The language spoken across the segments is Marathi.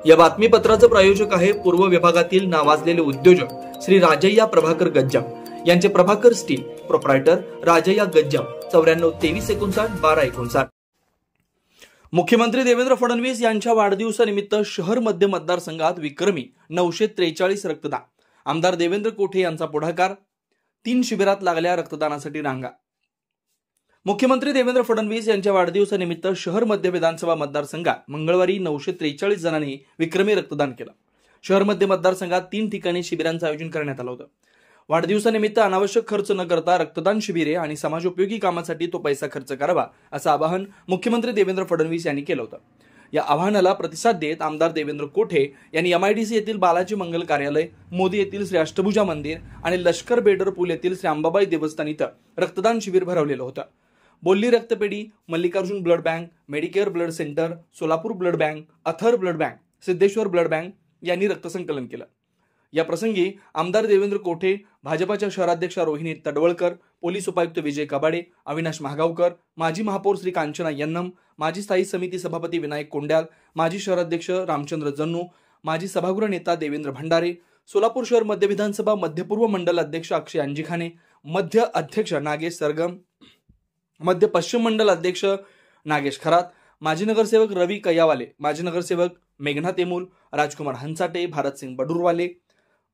या बातमीपत्राचे प्रायोजक आहे पूर्व विभागातील नावाजलेले उद्योजक श्री राजय्या प्रभाकर गज्जम यांचे प्रभाकर स्टील, प्रोप्रायटर राजय्या गज्जम, 94 23 59 12 59। मुख्यमंत्री देवेंद्र फडणवीस यांच्या वाढदिवसानिमित्त शहर मध्य मतदारसंघात विक्रमी 943 रक्तदान। आमदार देवेंद्र कोठे यांचा पुढाकार, 3 शिबिरात लागल्या रक्तदानासाठी रांगा। मुख्यमंत्री देवेंद्र फडणवीस यांच्या वाढदिवसानिमित्त शहर मध्य विधानसभा मतदारसंघात मंगळवारी 943 जणांनी विक्रमी रक्तदान केलं। शहर मध्य मतदारसंघात 3 ठिकाणी शिबिरांचं आयोजन करण्यात आलं होतं। वाढदिवसानिमित्त अनावश्यक खर्च न करता रक्तदान शिबिरे आणि समाजोपयोगी कामासाठी तो पैसा खर्च करावा असं आवाहन मुख्यमंत्री देवेंद्र फडणवीस यांनी केलं होतं। या आवाहनाला प्रतिसाद देत आमदार देवेंद्र कोठे यांनी MIDC येथील बालाजी मंगल कार्यालय, मोदी येथील श्री अष्टभुजा मंदिर आणि लष्कर बेडर पूल येथील श्री अंबाबाई देवस्थान इथं रक्तदान शिबिर भरवलेलं होतं। बोल्ली रक्तपेढी, Mallikarjun blood bank, Medicare blood centre, Solapur blood bank, other blood bank, Siddheshwar blood bank यांनी रक्तसंकलन केलं। या प्रसंगी आमदार देवेंद्र कोठे, भाजपाच्या शहराध्यक्षा रोहिणी तडवळकर, पोलीस उपायुक्त विजय कबाडे, अविनाश महागावकर, माजी महापौर श्री कांचना यन्नम, माजी स्थायी समिती सभापती विनायक कोंड्याल, माजी शहराध्यक्ष रामचंद्र जन्नू, माजी सभागृह नेता देवेंद्र भंडारे, सोलापूर शहर मध्य विधानसभा मध्यपूर्व मंडल अध्यक्ष अक्षय अंजिखाने, मध्य अध्यक्ष नागेश सरगम, मध्य पश्चिम मंडल अध्यक्ष नागेश खरात, माजी नगरसेवक रवी कयावाले, माजी नगरसेवक मेघना तेमूल, राजकुमार हंसाटे, भारत सिंग बडूरवाले,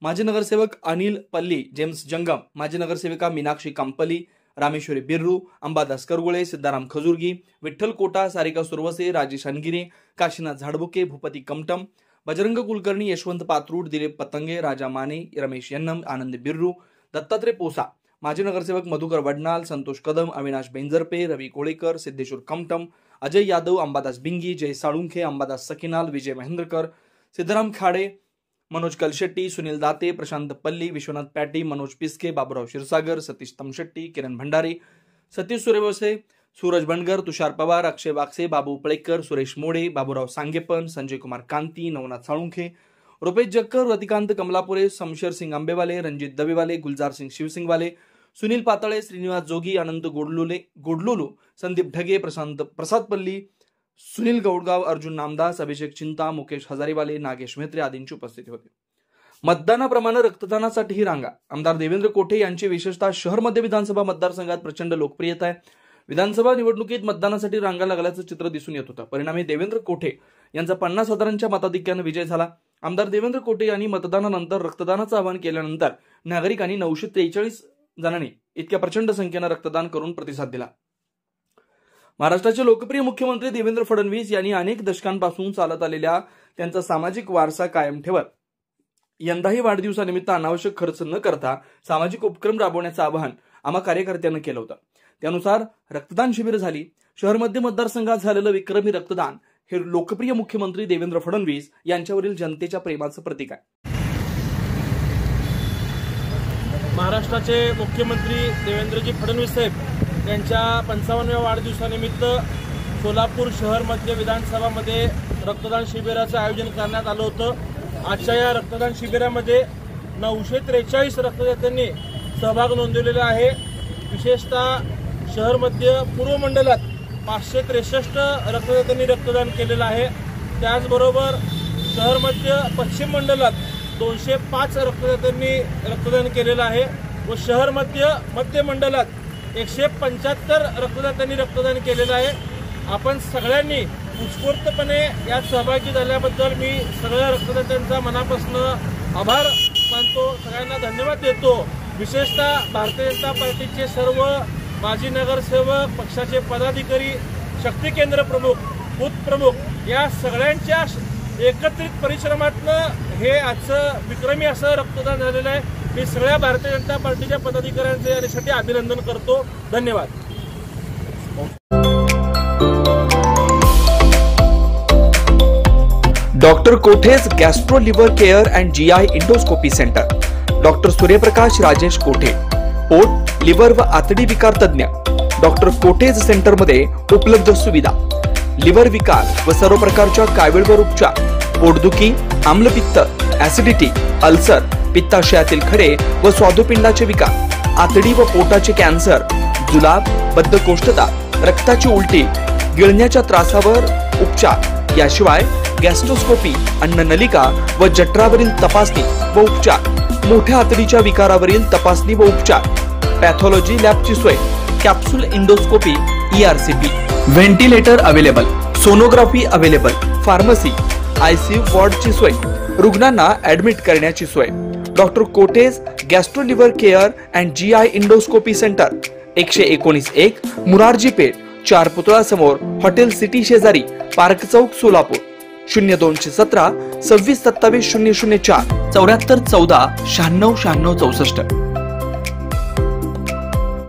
माजी नगरसेवक अनिल पल्ली, जेम्स जंगम, माजी नगरसेविका मीनाक्षी कांपली, रामेश्वरी बिर्रू, अंबादास करगुळे, सिद्धाराम खजुर्गी, विठ्ठल कोटा, सारिका सुरवसे, राजेश अनगिरे, काशीनाथ झाडबुके, भूपती कमटम, बजरंग कुलकर्णी, यशवंत पात्रूड, दिलीप पतंगे, राजा माने, रमेश यन्नम, आनंद बिर्रू, दत्तात्रय पोसा, माजी नगरसेवक मधुकर वडनाल, संतोष कदम, अविनाश बेंजरपे, रवी कोळेकर, सिद्धेश्वर कमटम, अजय यादव, अंबादास बिंगी, जय साळुंखे, अंबादास सकिनाल, विजय महेंद्रकर, सिद्धराम खाडे, मनोज कलशेट्टी, सुनील दाते, प्रशांत पल्ली, विश्वनाथ पॅटी, मनोज पिस्के, बाबूराव क्षीरसागर, सतीश तमशेट्टी, किरण भंडारी, सतीश सूर्यवंशी, सूरज बनगर, तुषार पवार, अक्षय वागसे, बाबू उपळेकर, सुरेश मोडे, बाबूराव सांगेपन, संजय कुमार कांती, नवनाथ साळुंखे, रुपेश जक्कर, रतिकांत कमलापुरे, शमशेर सिंग आंबेवाले, रणजित दवेवाले, गुलजार सिंग शिवसिंगवाले, सुनील पातळे, श्रीनिवास जोगी, अनंत गोडलुलू, संदीप ढगे, प्रसाद पल्ली, सुनील गौडगाव, अर्जुन नामदास, अभिषेक चिंता, मुकेश हजारीवाले, नागेश मेहत्रे आदींची उपस्थिती होती। मतदानाप्रमाणे रक्तदानासाठीही रांगा। आमदार देवेंद्र कोठे यांची विशेषतः शहर मध्य विधानसभा मतदारसंघात प्रचंड लोकप्रियता आहे। विधानसभा निवडणुकीत मतदानासाठी रांगा लागल्याचं चित्र दिसून येत होतं। परिणामी देवेंद्र कोठे यांचा 50,000च्या मताधिक्याने विजय झाला। आमदार देवेंद्र कोठे यांनी मतदानानंतर रक्तदानाचं आवाहन केल्यानंतर नागरिकांनी 943 जणांनी इतक्या प्रचंड संख्येने रक्तदान करून प्रतिसाद दिला। महाराष्ट्राचे लोकप्रिय मुख्यमंत्री देवेंद्र फडणवीस यांनी अनेक दशकांपासून चालत आलेल्या त्यांचा सामाजिक वारसा कायम ठेवत यंदाही वाढदिवसानिमित्त अनावश्यक खर्च न करता सामाजिक उपक्रम राबवण्याचं आवाहन आम्हा कार्यकर्त्यांना केलं होतं। त्यानुसार रक्तदान शिबिर झाली। शहर मध्य मतदारसंघात झालेलं विक्रमी रक्तदान हे लोकप्रिय मुख्यमंत्री देवेंद्र फडणवीस यांच्यावरील जनतेच्या प्रेमाचं प्रतीक आहे। महाराष्ट्राचे मुख्यमंत्री देवेंद्रजी फडणवीस साहेब यांच्या 55व्या वाढदिवसानिमित्त सोलापूर शहर मध्य विधानसभामध्ये रक्तदान शिबिराचं आयोजन करण्यात आलं होतं। आजच्या या रक्तदान शिबिरामध्ये 943 रक्तदात्यांनी सहभाग नोंदवलेला आहे। विशेषतः शहर मध्य पूर्व मंडलात 563 रक्तदात्यांनी रक्तदान केलेलं आहे। त्याचबरोबर शहर मध्य पश्चिम मंडलात 205 रक्तदात्यांनी रक्तदान केलेलं आहे व शहर मध्य मंडलात 175 रक्तदात्यांनी रक्तदान केलेलं आहे। आपण सगळ्यांनी उत्स्फूर्तपणे यात सहभागी झाल्याबद्दल मी सगळ्या रक्तदात्यांचा मनापासून आभार मानतो, सगळ्यांना धन्यवाद देतो। विशेषतः भारतीय जनता पार्टीचे सर्व माजी नगरसेवक, पक्षाचे पदाधिकारी, शक्ती केंद्र प्रमुख, बूथ प्रमुख या सगळ्यांच्या एकत्रित परिश्रमातनं हे आजचं विक्रमी असं रक्तदान झालेलं आहे। मी सगळ्या भारतीय जनता पार्टीच्या पदाधिकाऱ्यांचे यासाठी अभिनंदन करतो। धन्यवाद। डॉक्टर कोठेज gastro liver care and GI endoscopy centre, doctor Suryaprakash Rajesh कोठे, पोट, लिव्हर व आतडी विकार तज्ञ। डॉक्टर कोठेज सेंटर मध्ये उपलब्ध सुविधा, लिव्हर विकार व सर्व प्रकारच्या कावीळवर उपचार, पोटदुखी, आम्लपित्त, ऍसिडिटी, अल्सर, पित्ताशयातील खडे व स्वादुपिंडाचे विकार, आतडी व पोटाचे कॅन्सर, जुलाब, बद्धकोष्ठता, रक्ताची उलटी, गिळण्याच्या त्रासावर उपचार, याशिवाय गॅस्ट्रोस्कोपी, अन्ननलिका व जठरावरील तपासणी व उपचार, मोठ्या आतडीच्या विकारावरील तपासणी व उपचार, पॅथॉलॉजी लॅबची सोय, capsule endoscopy, ERCP, ventilator available, sonography available, pharmacy, ICU वॉर्डची सोय, रुग्णांना ऍडमिट करण्याची सोय. Doctor cottage gastro liver care and GI endoscopy centre, 119-1 Murarji Peth, 4 पुतळा समोर, हॉटेल सिटी शेजारी, पार्क चौक, सोलापूर. 0217 26 27 004 74 14 96 96 64.